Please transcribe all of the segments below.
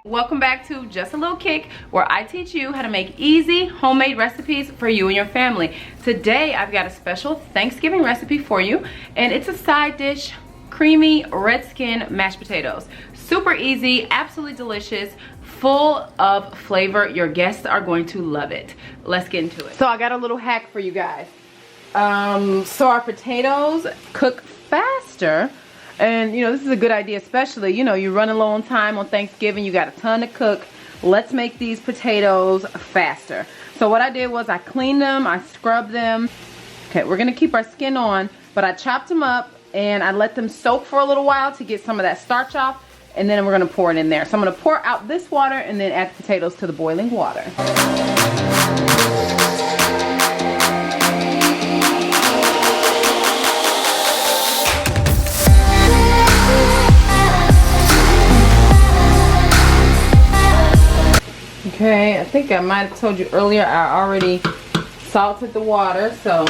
Welcome back to Just a Little Kick, where I teach you how to make easy homemade recipes for you and your family. Today I've got a special Thanksgiving recipe for you, and it's a side dish, creamy red skin mashed potatoes. Super easy, absolutely delicious, full of flavor. Your guests are going to love it. Let's get into it. So I got a little hack for you guys. So our potatoes cook faster. And you know, this is a good idea, especially, you know, you're running low on time on Thanksgiving, you got a ton to cook. Let's make these potatoes faster. So what I did was I cleaned them, I scrubbed them. Okay, we're gonna keep our skin on, but I chopped them up and I let them soak for a little while to get some of that starch off, and then we're gonna pour it in there. So I'm gonna pour out this water and then add the potatoes to the boiling water. Okay, I think I might have told you earlier I already salted the water, so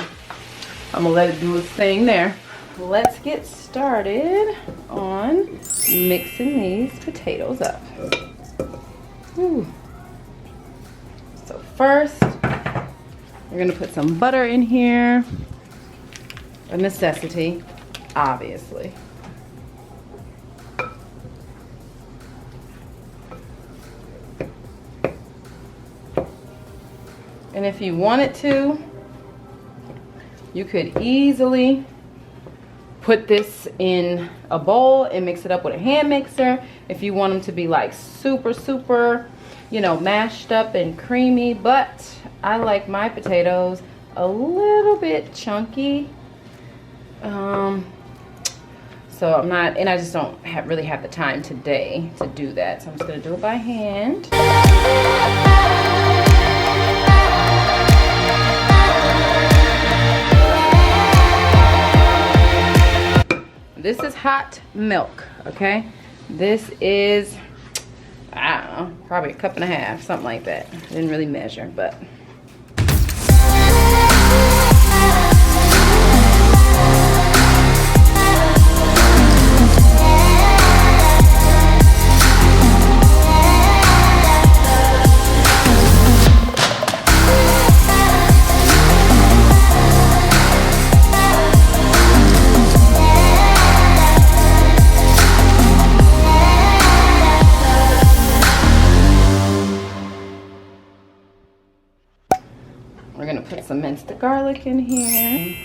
I'm gonna let it do its thing there. Let's get started on mixing these potatoes up. Ooh. So first, we're gonna put some butter in here. A necessity, obviously. And if you wanted to, you could easily put this in a bowl and mix it up with a hand mixer if you want them to be like super, you know, mashed up and creamy. But I like my potatoes a little bit chunky. So I'm not, and I just don't really have the time today to do that. So I'm just gonna do it by hand. This is hot milk, okay? This is, I don't know, probably a cup and a half, something like that. I didn't really measure, but. We're gonna put some minced garlic in here.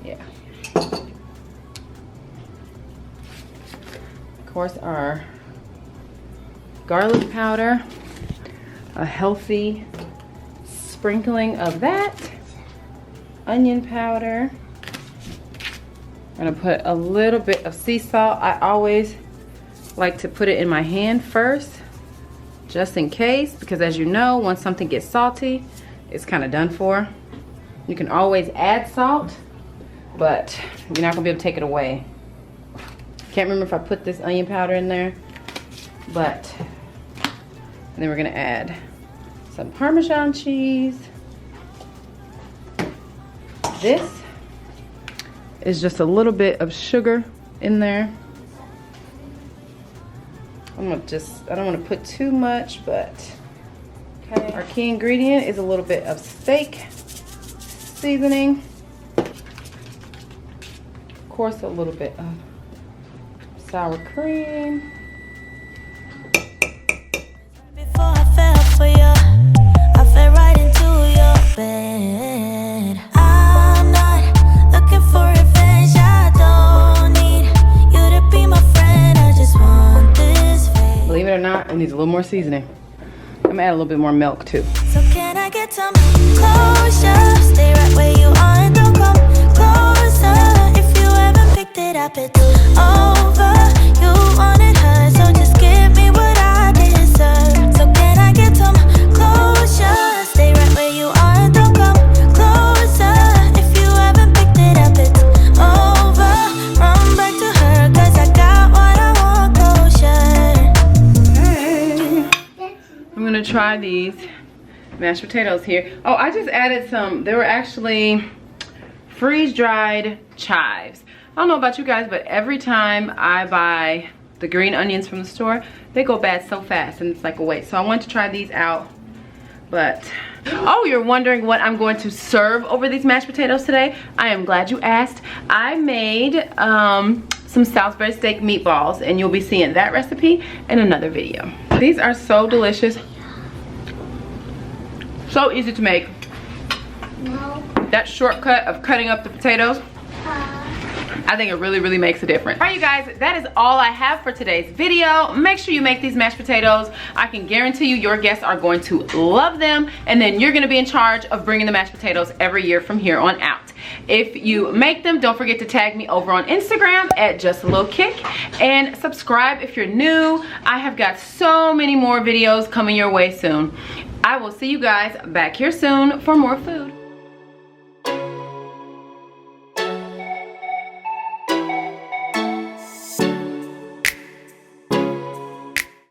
Yeah. Of course, our garlic powder, a healthy sprinkling of that. Onion powder. I'm gonna put a little bit of sea salt. I always like to put it in my hand first, just in case, because as you know, once something gets salty, it's kind of done for. You can always add salt, but you're not gonna be able to take it away. Can't remember if I put this onion powder in there, but and then we're gonna add some Parmesan cheese. This is just a little bit of sugar in there. I don't want to put too much, but okay. Our key ingredient is a little bit of steak seasoning. Of course, a little bit of sour cream. Before I fell for you, I fell right into your bed. I'm not looking for revenge. I don't need you to be my friend. I just want this. Believe it or not, it needs a little more seasoning. I'm gonna add a little bit more milk too. So can I get some closure? Stay right where you are and don't come closer. If you haven't picked it up, it's over. You wanted her, so just give me what I deserve. So can I get some closure? Stay right where you are and don't come closer. If you haven't picked it up, it's over. Run back to her, cause I got what I want, closure. I'm gonna try these mashed potatoes here. Oh, I just added some, they were actually freeze-dried chives. I don't know about you guys, but every time I buy the green onions from the store, they go bad so fast and it's like a waste. So I want to try these out. But, oh, you're wondering what I'm going to serve over these mashed potatoes today? I am glad you asked. I made some Salisbury steak meatballs, and you'll be seeing that recipe in another video. These are so delicious. So easy to make. No. That shortcut of cutting up the potatoes, I think it really makes a difference. All right, you guys, that is all I have for today's video. Make sure you make these mashed potatoes. I can guarantee you your guests are going to love them, and then you're gonna be in charge of bringing the mashed potatoes every year from here on out. If you make them, don't forget to tag me over on Instagram at Just a Little Kick, and subscribe if you're new. I have got so many more videos coming your way soon. I will see you guys back here soon for more food.